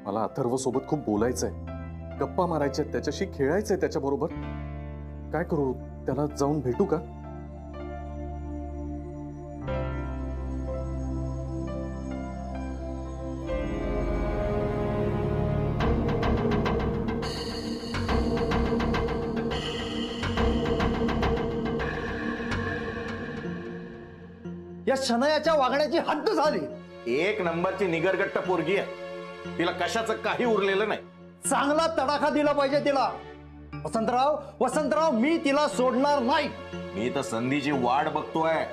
मला अथर्व सोबत खूप बोलायचंय, गप्पा मारायच्या, त्याच्याशी खेळायचंय त्याच्याबरोबर. काय करू? त्याला जाऊन भेटू का? या शनयाच्या वागण्याची हद्द झाली. एक नंबरची निगरगट्ट पोरगी आहे. तिला कशाचं काही उरलेलं नाही. चांगला तडाखा दिला पाहिजे तिला. वसंतराव, मी तिला सोडणार नाही. मी तर संधीची वाट बघतोय.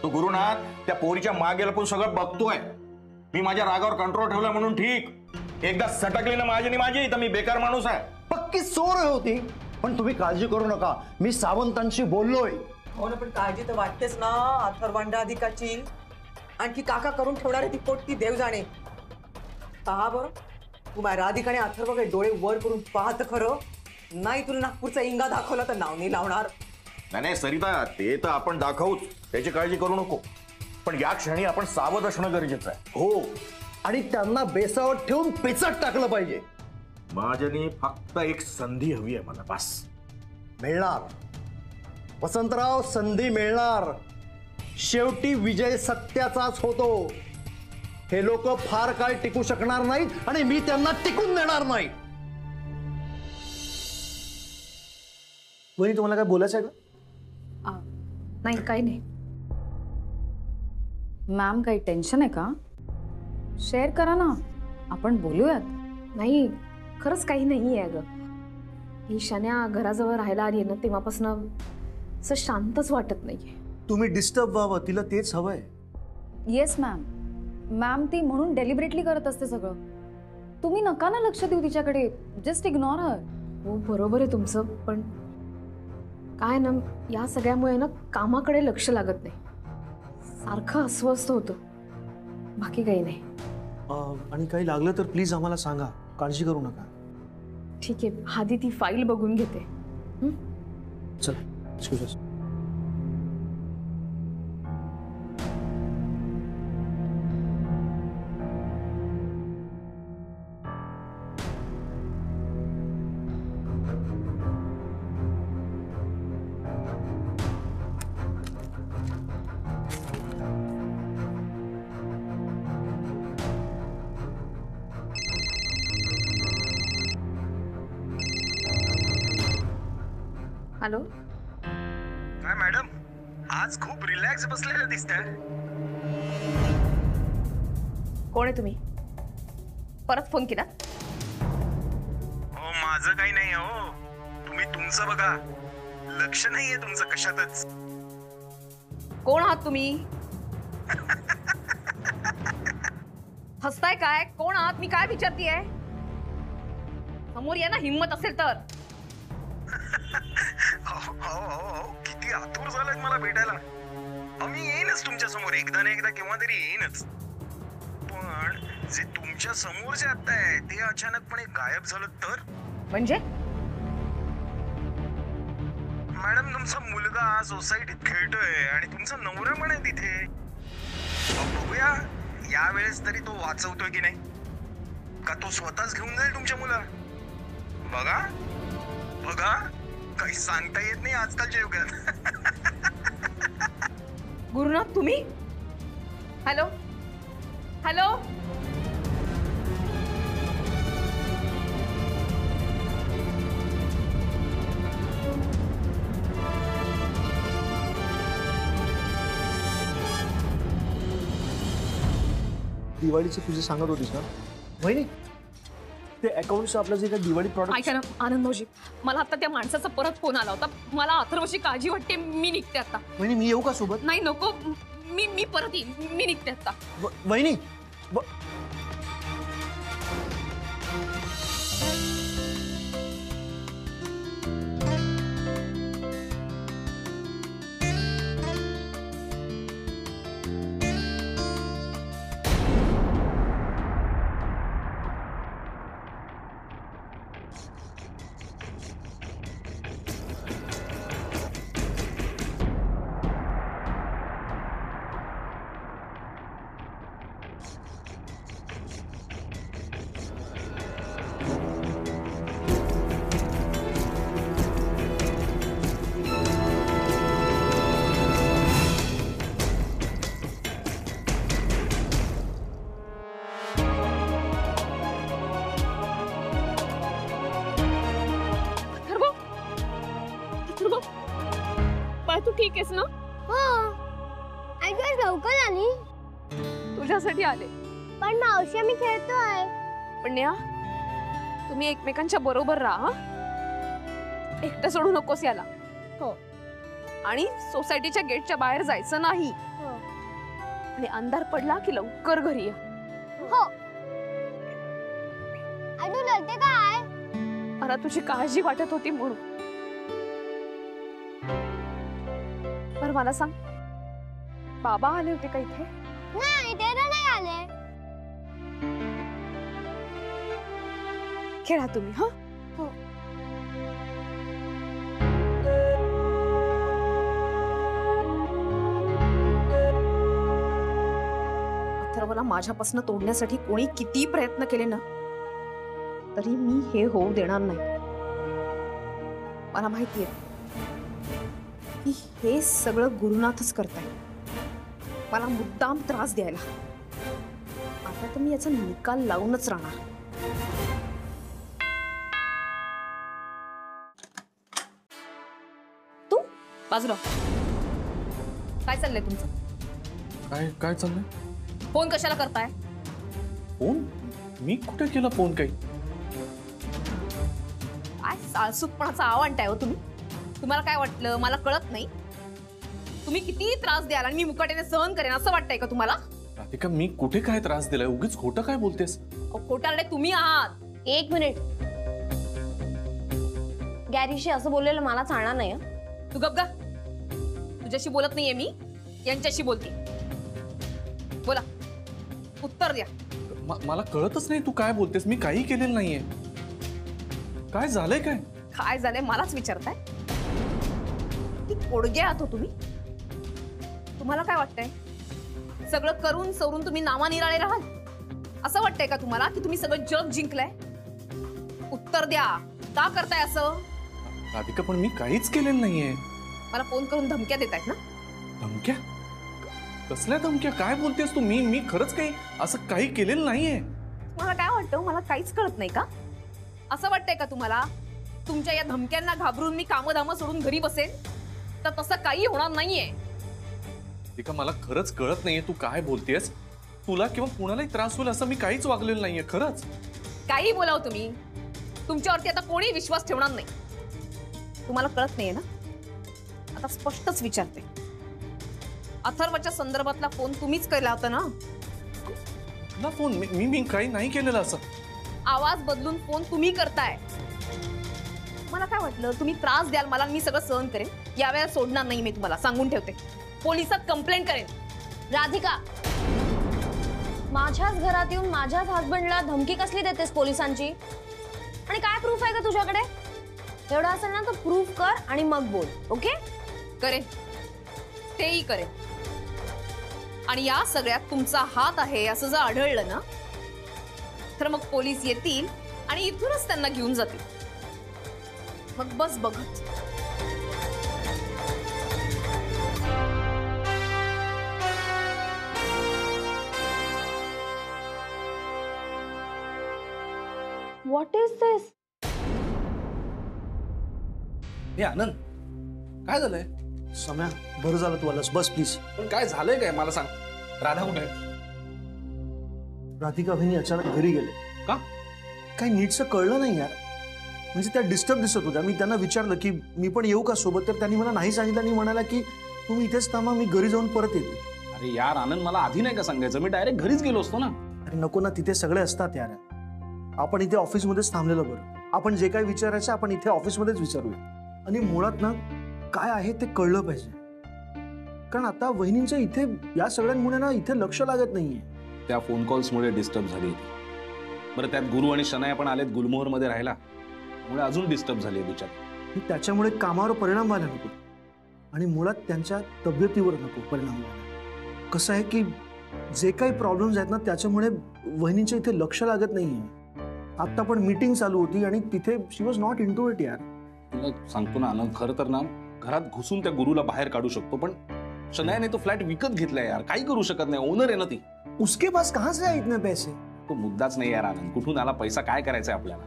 तो गुरुनाथ त्या पोरीच्या मागे लपून सगळं बघतोय. मी माझ्या रागावर कंट्रोल ठेवला म्हणून ठीक. एकदा सटकली ना माझी तर मी बेकार माणूस आहे. पक्की चोर होती. पण तुम्ही काळजी करू नका, मी सावंतांशी बोललोय. हो ना, पण काळजी तर वाटतेच ना अथर्वांडा अधिकाची. आणखी काका करून ठेवणार आहे ती पोट्टी देव जाणे. पहा बरं, तू माझ्या राधिकाने अथर्वकडे डोळे वर करून पाहत खरं. नाही तुला नागपूरचा इंगा दाखवला तर नाव नाही लावणार. नाही सरिता, ते तर आपण दाखवूच, त्याची काळजी करू नको. पण या क्षणी आपण सावध असणं गरजेचं आहे. हो, आणि त्यांना बेसावत ठेवून पेचट टाकलं पाहिजे. महाजनी फक्त एक संधी हवी आहे मला, बस. मिळणार वसंतराव, संधी मिळणार. शेवटी विजय सत्याचाच होतो. हे लोक फार काळ टिकू शकणार नाहीत आणि मी त्यांना टिकून देणार नाही. वहिनी, तुम्हाला काय बोलायचं आहे का? नाही, काही नाही. मॅम, काही टेन्शन आहे का? शेअर करा ना, आपण बोलूयात. नाही, खरंच काही नाही आहे ग. ही शन्या घराजवळ राहायला आली ना तेव्हापासून असं शांतच वाटत नाहीये. तुम्ही डिस्टर्ब व्हावं, तिला तेच हवंय. Yes ma'am. मॅम ती म्हणून डेलिबरेटली करत असते सगळं. तुम्ही नका ना लक्ष देऊ तिच्याकडे. Just ignore her. हो, बरोबर आहे तुमचं, पण काय ना, या सगळ्यामुळे ना कामाकडे लक्ष लागत नाही. सारखं अस्वस्थ होतं, बाकी काही नाही. आणि काही लागलं तर प्लीज आम्हाला सांगा, काळजी करू नका. ठीक आहे, आधी ती फाईल बघून घेते. चल, एक्सक्यूज अस. हॅलो. काय मॅडम, आज खूप रिलॅक्स बसलेलं दिसतंय. कोण आहे तुम्ही? परत फोन केला? हो, माझं काही नाही हो. तुम्ही तुमचं बघा. लक्ष नाहीये तुमचं कशातच. कोण आहात तुम्ही? हसताय काय? कोण आहात? मी काय विचारतीये? समोर या ना, हिम्मत असेल तर. हो, किती आतुर झालाय मला भेटायला. मी येईनच तुमच्या समोर, एकदा ना एकदा केव्हा तरी येईनच. पण जे तुमच्या समोर जे आता आहे ते अचानकपणे गायब झालं तर? म्हणजे? मॅडम, तुमचा मुलगा सोसायटीत खेळतोय आणि तुमचा नवरा पण आहे तिथे. बघूया यावेळेस तरी तो वाचवतोय की नाही, का तो स्वतःच घेऊन जाईल तुमच्या मुलाला. बघा, काही सांगता येत नाही आजकालच्या युगात. गुरुनाथ, तुम्ही? हॅलो. दिवाळीचे तुझे सांगत होतीस ना वहिनी, ते अकाउंटचं आपलं जे काही दिवाळी प्रॉडक्ट. ऐका ना आनंद भाऊजी, मला आता त्या माणसाचा परत फोन आला होता. मला अथर्वची काळजी वाटते. मी निघते आता. वहिनी, मी येऊ का सोबत? नाही, नको. मी परत येईन. मी निघते आता. वहिनी, ठीक आहेस ना? हो. आई तू आज लवकर आली. तुझ्यासाठी आले. पण मावशी आम्ही खेळतोय. पण नेहा, तुम्ही एकमेकांच्या बरोबर राहा हं? एकटं सोडू नकोस याला. हो. आणि सोसायटीच्या गेटच्या बाहेर जायचं नाही. हो. आणि अंधार पडला की लवकर घरी या. हो. आई तू रडते काय? मला तुझी काळजी वाटत होती म्हणून. बरं मला सांग, बाबा आले होते का इथे? नाही ते तर नाही आले. खेळा तुम्ही. हा हो. अथर्वला माझ्यापासून तोडण्यासाठी कोणी किती प्रयत्न केले ना, तरी मी हे होऊ देणार नाही. मला माहितीये की हे सगळं गुरुनाथच करताय, मला मुद्दाम त्रास द्यायला. आता तर मी याचा निकाल लावूनच राहणार. तू बाजूला. काय चाललंय तुमचं? काय काय चाललंय? फोन कशाला करताय? फोन? मी कुठे केला फोन? काही काय साळसूकपणाचा आवांट आहे हो तुम्ही. तुम्हाला काय वाटलं मला कळत नाही? तुम्ही किती त्रास द्याल आणि मी मुकाट्याने सहन करेन असं वाटतंय का तुम्हाला? राधिका, मी कुठे काय त्रास दिलाय? उगीच खोटं काय बोलतेस? खोटारडे तुम्ही आहात. 1 मिनिट. गॅरीशी असं बोललेलं मला चालणार नाही. तू गप गा. तुझ्याशी बोलत नाहीये मी, यांच्याशी बोलते. बोला, उत्तर द्या. मला कळतच नाही तू काय बोलतेस. मी काही केलेलं नाहीये. काय झालंय? काय काय झालंय मलाच विचारताय? ती कोडगे आहात हो तुम्ही. तुम्हाला काय वाटतंय सगळं करून सवरून तुम्ही नावानिराळे राहाल असं वाटतंय का तुम्हाला की तुम्ही सगळं जग जिंकलंय? उत्तर द्या, का करताय असं? राधिका, पण मी काहीच केलेलं नाहीये. मला फोन करून धमक्या देतायत ना? धमक्या? कसल्या धमक्या? काय बोलतेस तू? मी खरंच काही असं काही केलेलं नाहीये. तुम्हाला काय वाटतं मला काहीच कळत नाही का? असं वाटतंय का तुम्हाला तुमच्या या धमक्यांना घाबरून मी कामधाम सोडून घरी बसेल? तर तसं काही होणार नाहीये. राधिका, मला खरंच कळत नाहीये तू काय बोलतेस. तुला किंवा कुणालाही त्रास होईल असं मी काहीच वागलेलं नाहीये. खरंच. काही बोलाव तुम्ही, तुमच्यावरती आता कोणी विश्वास ठेवणार नाही. तुम्हाला कळत नाहीये ना? आता स्पष्टच विचारते. अथर्वच्या संदर्भातला फोन तुम्हीच केला होता ना? ना फोन मी काही नाही केलेलं असं. आवाज बदलून फोन तुम्ही करताय. मला काय वाटलं तुम्ही त्रास द्याल मला, मी सगळं सहन करेन. यावेळेला सोडणार नाही मी, तुम्हाला सांगून ठेवते. पोलिसात कंप्लेंट करेन. राधिका, माझ्याच घरात येऊन माझ्याच हसबंडला धमकी कसली देतेस पोलिसांची? आणि काय प्रूफ आहे का तुझ्याकडे? एवढं असेल ना तर प्रूफ कर आणि मग बोल. ओके? करेन, तेही करेन. आणि या सगळ्यात तुमचा हात आहे असं जर आढळलं ना, तर मग पोलीस येतील आणि इथूनच त्यांना घेऊन जातील. मग बस बघत. व्हॉट इज दिस? हे आनंद, काय झालंय? सम्या, बरं झालं तू आलास. बस प्लीज. पण काय झालंय काय मला सांग. राधा कुठे आहे? राधिका वहिनी अचानक घरी गेले. का? काही नीटचं कळलं नाही यार. म्हणजे त्या डिस्टर्ब दिसत होत्या. मी त्यांना विचारलं की मी पण येऊ का सोबत, तर त्यांनी मला नाही सांगितलं आणि म्हणाला की तुम्ही इथेच थांबा, मी घरी जाऊन परत येते. अरे यार आनंद, मला आधी नाही का सांगायचं? मी डायरेक्ट घरीच गेलो असतो ना. अरे नको ना, तिथे सगळे असतात यार. आपण इथे ऑफिसमध्येच थांबलेलं बरं. आपण जे काही विचारायचं आपण इथे ऑफिसमध्येच विचारूया. आणि मुळात ना काय आहे ते कळलं पाहिजे. कारण आता वहिनींच्या इथे या सगळ्यांमुळे ना इथे लक्ष लागत नाहीये. त्या फोन कॉल्समुळे डिस्टर्ब झाली. बरं, त्यात गुरु आणि शनाया पण आलेत गुलमोहरमध्ये राहायला, मुळे अजून डिस्टर्ब झाली बिचारी. त्याच्यामुळे कामावर परिणाम व्हायला नको आणि मुळात त्यांच्या तब्येतीवर नको परिणाम व्हायला. कसं आहे की जे काही प्रॉब्लेम्स आहेत ना त्याच्यामुळे वहिनींच्या इथे लक्ष लागत नाहीये. आता पण मीटिंग चालू होती आणि तिथे she was not into it यार. तुला सांगतो ना आनंद, खरं तर ना घरात घुसून त्या गुरुला बाहेर काढू शकतो, पण शनायाने तो फ्लॅट विकत घेतलाय यार. काही करू शकत नाही. ओनर आहे ना ती. उसके पास कहां से आए इतने पैसे? तो मुद्दाच नाही यार आनंद. कुठून आला पैसा? काय करायचंय आपल्याला?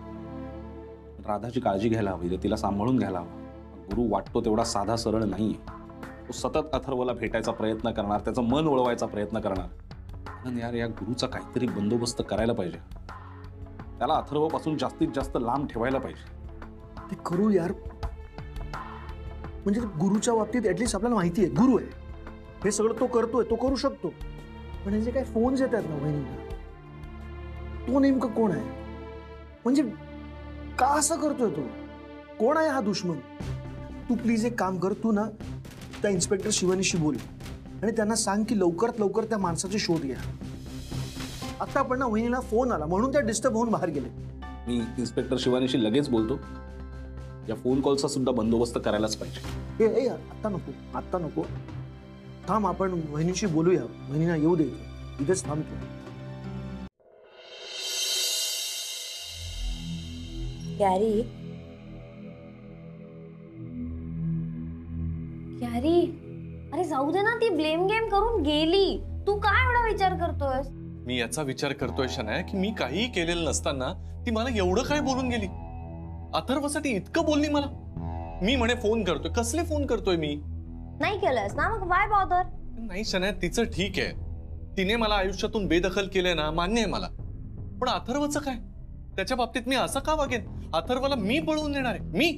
राधाची काळजी घ्यायला हवी, तिला सांभाळून घ्यायला हवं. गुरु वाटतो तेवढा साधा सरळ नाहीये. तो सतत अथर्वला भेटायचा प्रयत्न करणार, त्याचं मन वळवायचा प्रयत्न करणार. आणि यार या गुरुचा काहीतरी बंदोबस्त करायला पाहिजे. त्याला अथर्वपासून जास्तीत जास्त लांब ठेवायला पाहिजे. ते करू यार. म्हणजे गुरुच्या बाबतीत ऍटलीस्ट आपल्याला माहिती आहे गुरु आहे, हे सगळं तो करतोय, तो करू शकतो. पण हे जे काही फोन्स येत आहेत ना वहिनीला, तो नेमकं कोण आहे? म्हणजे का असं करतोय तो? कोण आहे हा दुश्मन? तू प्लीज एक काम कर, तू ना त्या इन्स्पेक्टर शिवानीशी बोल आणि त्यांना सांग की लवकरात लवकर त्या माणसाचे शोध घ्या. आता पण ना वहिनीला फोन आला म्हणून त्या डिस्टर्ब होऊन बाहेर गेले. मी इन्स्पेक्टर शिवानीशी लगेच बोलतो. या फोन कॉलचा सुद्धा बंदोबस्त करायलाच पाहिजे. ए आता नको, आता नको. थांब, आपण वहिनीशी बोलूया. वहिनीला येऊ दे, इथेच थांबतो. गॅरी, गॅरी, अरे जाऊ दे ना, ती ब्लेम गेम करून गेली. तू काय एवढा विचार करतोयस? मी याचा विचार करतोय शनाया की मी काहीही केलेलं नसताना ती मला एवढं काय बोलून गेली. अथर्वसाठी इतकं बोलली मला. मी म्हणे फोन करतोय. कसले फोन करतोय मी? नाही केलंस ना, मग वाय बॉदर? नाही शनाया, तिचं ठीक आहे, तिने मला आयुष्यातून बेदखल केलंय ना, मान्य आहे मला. पण अथर्वचं काय? त्याच्या बाबतीत मी असं का वागेन? अथर्वला मी पळवून देणार आहे? मी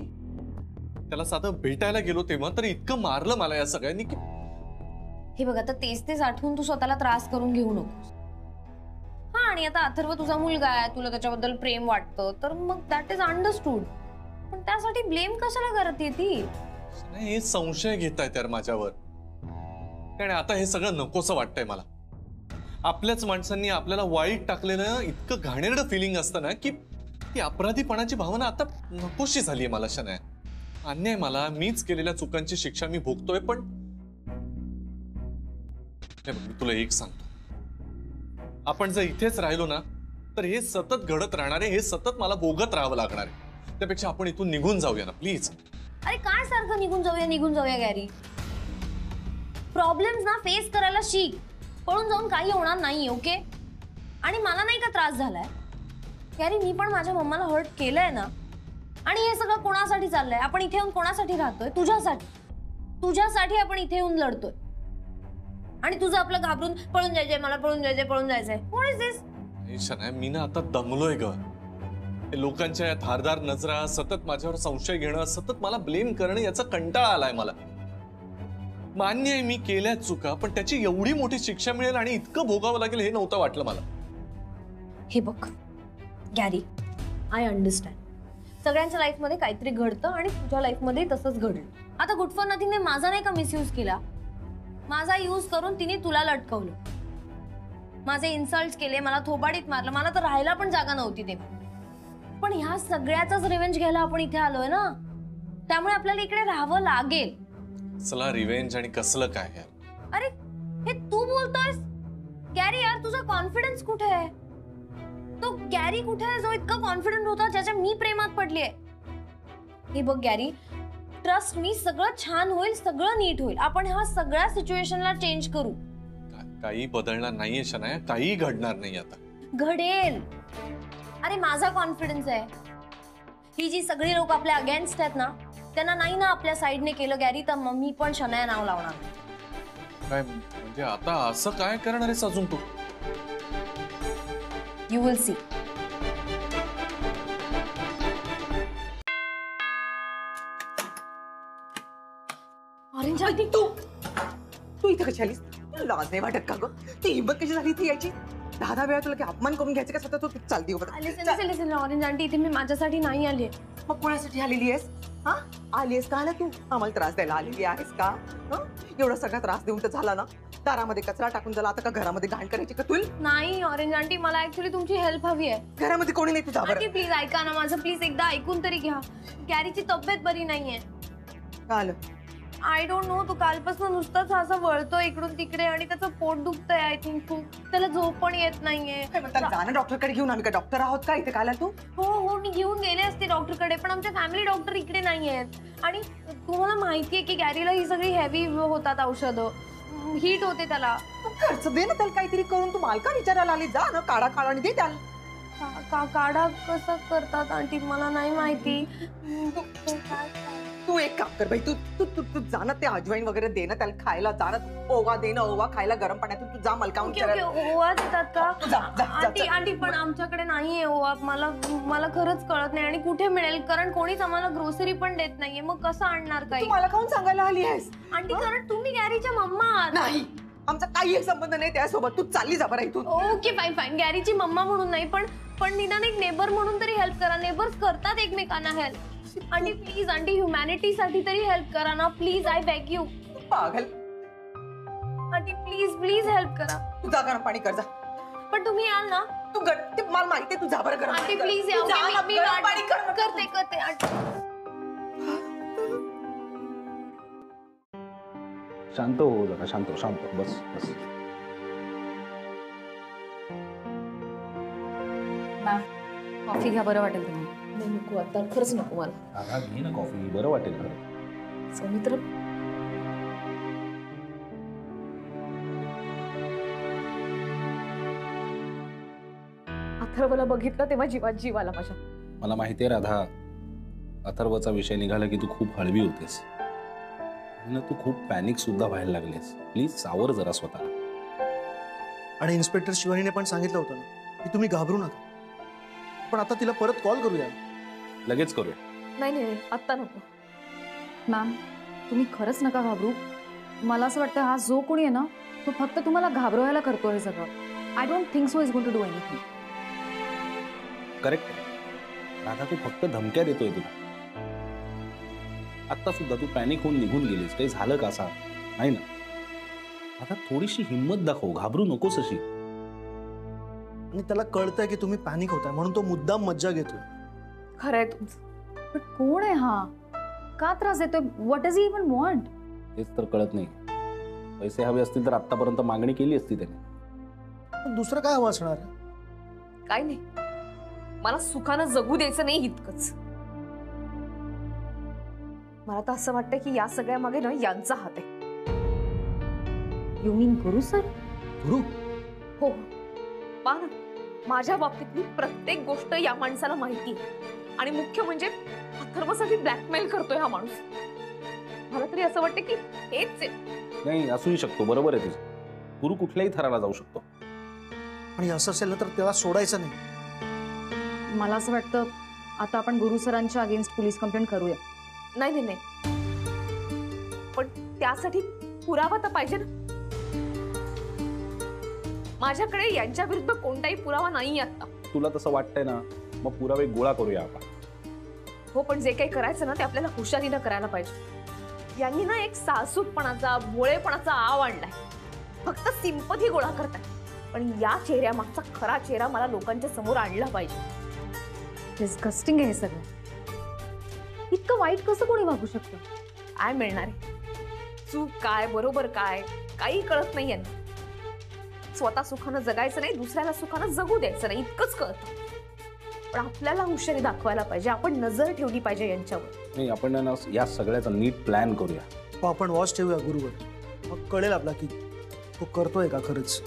त्याला साधं भेटायला गेलो तेव्हा तर इतकं मारलं मला या सगळ्यांनी की. हे बघ, आता तेच आठवून तू स्वतःला त्रास करून घेऊ नकोस. हा, आणि आता अथर्व तुझा मुलगा आहे, तुला त्याच्याबद्दल प्रेम वाटतं, तर मग दॅट इज अंडरस्टूड. पण त्यासाठी ब्लेम कशाला करते ती? हे संशय घेतायत यार माझ्यावर. आणि आता हे सगळं नकोसं वाटतंय मला. आपल्याच माणसांनी आपल्याला वाईट टाकलेलं इतकं घाणेरडं फिलिंग असतं ना की ती अपराधीपणाची भावना आता नकोशी झालीये मला शनाया. अन्याय मला, मीच केलेल्या चुकांची शिक्षा मी भोगतोय. पण मी तुला एक सांगतो, आपण जर इथेच राहिलो ना तर हे सतत घडत राहणार आहे, हे सतत मला भोगत राहावं लागणार आहे. त्यापेक्षा आपण इथून निघून जाऊया ना प्लीज. अरे काय सारखं निघून जाऊया गॅरी? प्रॉब्लेम्स ना फेस करायला शिक. पळून जाऊन काही होणार नाही, ओके? आणि मला नाही का त्रास झालाय गॅरी? मी पण माझ्या मम्माला हर्ट केलंय ना. आणि हे सगळं कोणासाठी चाललंय? आपण इथे येऊन कोणासाठी राहतोय? तुझ्यासाठी आपण इथे येऊन लढतोय. आणि तुझं आपलं घाबरून पळून जायचंय, मला पळून जायचंय. व्हॉट इज दिस? शनाया, मी ना आता दमलोय ग. लोकांच्या या धारदार नजरा, सतत माझ्यावर संशय घेणं, सतत मला ब्लेम करणं, याचा कंटाळा आलाय मला. मान्य आहे मी केल्या चुका, पण त्याची एवढी मोठी शिक्षा मिळेल आणि इतकं भोगावं लागेल हे नव्हतं वाटलं मला. हे बघ गॅरी, आय अंडरस्टँड. सगळ्यांच्या लाईफ मध्ये काहीतरी घडतं आणि तुझ्या लाईफ मध्ये तसंच घडलं. आता गुड फॉर नथिंगने माझा नाही का मिसयूज केला? माझा यूज करून तिने तुला लटकवलं, माझे इन्सल्ट्स केले, मला थोबाडीत मारलं. मला तर राहायला पण जागा नव्हती तेव्हा. पण ह्या सगळ्याचाच रिव्हेंज घ्यायला आपण इथे आलोय ना, त्यामुळे आपल्याला इकडे राहावं लागेल. चला रिव्हेंज आणि कसलं काय यार? अरे हे तू बोलतोयस गॅरी? यार तुझा कॉन्फिडन्स कुठे आहे? तो गॅरी कुठे आहे जो इतका कॉन्फिडंट होता, ज्याच्या मी प्रेमात पडलीये? हे बघ गॅरी, ट्रस्ट मी, सगळं छान होईल, सगळं नीट होईल. आपण ह्या सगळ्या सिच्युएशनला चेंज करू. काही बदलणार नाहीये शनाया, काही घडणार नाही आता. घडेल. अरे माझा कॉन्फिडन्स आहे. ही जी सगळी लोक आपल्या अगेन्स्ट आहेत ना, त्यांना नाही ना आपल्या साईडने केलं गॅरी, तर मम्मी पण शनाया नाव लावणार. काय म्हणजे आता असं काय करणार आहेस अजून तू? You will see. Orange aunty, तू इथे कशी आलीस? लाज नाही वाटत का ग? ती हिंमत कशी झाली ती याची? 10 वेळा तुला की अपमान करून घ्यायचं का स्वतः? तू चालती ऑरेंज आंटी, इथे मी माझ्यासाठी नाही आली. मग कोणासाठी आलेली आहेस? हा, आलीस का? आला तू आम्हाला त्रास द्यायला आलेली आहेस का? एवढा सगळा त्रास देऊन तर झाला ना. दारामध्ये कचरा टाकून झाला, आता का घरामध्ये घाण करायची का तू? नाही ऑरेंज आंटी, मला ऍक्च्युली तुमची हेल्प हवी आहे. घरामध्ये कोणी नाही तुझा? प्लीज ऐका ना माझं, प्लीज एकदा ऐकून तरी घ्या. गॅरीची तब्येत बरी नाहीये. आलं आय डोंट नो, तो कालपासून नुसताच असं वळतो इकडून तिकडे आणि त्याचं पोट दुखतंय. आय थिंक खूप. त्याला झोप पण येत नाहीये. जाणं डॉक्टरकडे घेऊन. आम्ही का डॉक्टर आहोत का? इथे काय तू? हो, मी घेऊन गेले असते डॉक्टरकडे, पण आमच्या फॅमिली डॉक्टर इकडे नाही आहेत. आणि तुम्हाला माहितीये की गॅरीला ही सगळी हेवी होतात औषधं, हीट होते त्याला. खर्च दे ना त्याला काहीतरी करून. तू मालका विचारायला आली, जा ना काढा आणि दे त्याला. काढा कसं करतात आंटी? मला नाही माहिती. तू एक काम कर बाई, तू तू तू तू जा ना, ते अजवाईन वगैरे दे ना त्याला खायला, जा ना, ओवा दे ना, ओवा खायला गरम पाण्यातून, तू जा मलकावून ओके ओके, ओवा देतात का? जा, जा, जा, आंटी जा. आंटी पण आमच्याकडे नाहीये ओवा. मला खरंच कळत नाही आणि कुठे मिळेल, कारण कोणीच आम्हाला ग्रोसरी पण देत नाहीये. मग कसं आणणार काही? तू मला खाऊन सांगायला आली आहेस? आंटी कारण तुम्ही गॅरीच्या मम्मा आहात. नाही, आमचा काही एक संबंध नाही त्यासोबत. तू चालली जा बरं इथून. ओके फाईन फाईन, गॅरीची मम्मा म्हणून नाही, पण निदान एक नेबर म्हणून तरी हेल्प करा. नेबर्स करतात एकमेकांना हेल्प. आंटी प्लीज, आंटी ह्युमॅनिटीसाठी तरी हेल्प करा ना प्लीज, आय बेग यू. पागल. आंटी प्लीज प्लीज हेल्प करा. तू जा गरम पाणी कर जा. पण तुम्ही याल ना? तू ते मला माहितीये, तू जा बरं गरम आंटी पाणी कर. प्लीज या. तू जा ना, मी गरम पाणी कर. करते आंटी. शांत हो जरा, शांत हो, शांत हो. बस बस. कॉफी घ्या, बरं वाटेल तुम्हाला. नाही नको, आता खरंच नको मला. हा घे ना कॉफी, बरं वाटेल खरं. सौमित्र, अथर्वला बघितलं तेव्हा जीवात जीव आला माझ्या. मला माहितीये राधा, अथर्वचा विषय निघाला की तू खूप हळवी होतेस आणि तू खूप पॅनिक सुद्धा व्हायला लागलीस. प्लीज सावर जरा स्वतःला. आणि इन्स्पेक्टर शिवानीने पण सांगितलं होतं ना की तुम्ही घाबरू नका. पण आता तिला परत कॉल करूया. लगेच करूया. नाही आत्ता नको. मॅम, तुम्ही खरंच नका घाबरू. मला असं वाटतं हा जो कोणी आहे ना, तो फक्त तुम्हाला घाबरवायला करतो हे सगळं. I don't think so is going to do anything. Correct. Radha, तू फक्त धमक्या देतोय तुला. आता सुद्धा तू पॅनिक होऊन निघून गेलीस. काही झालं का सांग? नाही ना. आता थोडीशी हिंमत दाखव, घाबरू नकोस अशी. आणि त्याला कळतंय की तुम्ही पॅनिक होताय म्हणून तो मुद्दाम मज्जा घेतोय. खरंय तुमचं. पण कोण आहे हा? का त्रास देतोय? What does he even want? तेच तर कळत नाही. पैसे हवे असतील तर आतापर्यंत मागणी केली असती त्याने. पण दुसरं काय हवं असणार? काय नाही, मला सुखानं जगू द्यायचं नाही इतकंच. मला तर असं वाटतंय की या सगळ्या मागे ना यांचा हात आहे. You mean Guru sir? गुरु? हो. पहा ना, माझ्या बाबतीतली प्रत्येक गोष्ट या माणसाला माहिती आहे. आणि मुख्य म्हणजे अथर्वसाठी ब्लॅकमेल करतोय हा माणूस. मला तरी असं वाटतं की हेच आहे. नाही, असूही शकतो. बरोबर आहे तुझं. गुरु कुठल्याही थराला जाऊ शकतो. आणि असं असेल ना तर त्याला सोडायचं नाही. मला असं वाटतं आता आपण गुरु सरांच्या अगेन्स्ट पोलीस कंप्लेंट करूया. नाही, पण त्यासाठी पुरावा तर पाहिजे ना. माझ्याकडे यांच्या विरुद्ध कोणताही पुरावा नाही आता. तुला तसं वाटतंय ना, मग पुरावे गोळा करूया आपण. हो, पण जे काही करायचं ना ते आपल्याला हुशारीनं करायला पाहिजे. यांनी ना एक सासूपणाचा, भोळेपणाचा आव आणलाय. फक्त सिंपथी गोळा करताय. पण या चेहऱ्यामागचा खरा चेहरा मला लोकांच्या समोर आणला पाहिजे. डिस्गस्टिंग आहे हे सगळं. इतकं वाईट कसं कोणी वागू शकतं? काय मिळणार आहे? चूक काय, बरोबर काय, काही कळत नाही यांना. स्वतः सुखानं जगायचं नाही, दुसऱ्याला सुखानं जगू द्यायचं नाही, इतकंच कळतं. पण आपल्याला हुशारी दाखवायला पाहिजे. आपण नजर ठेवली पाहिजे यांच्यावर. नाही, आपण ना या सगळ्याचा नीट प्लॅन करूया. आपण वॉच ठेवूया गुरुवर. मग कळेल आपला की तो करतोय का खरंच.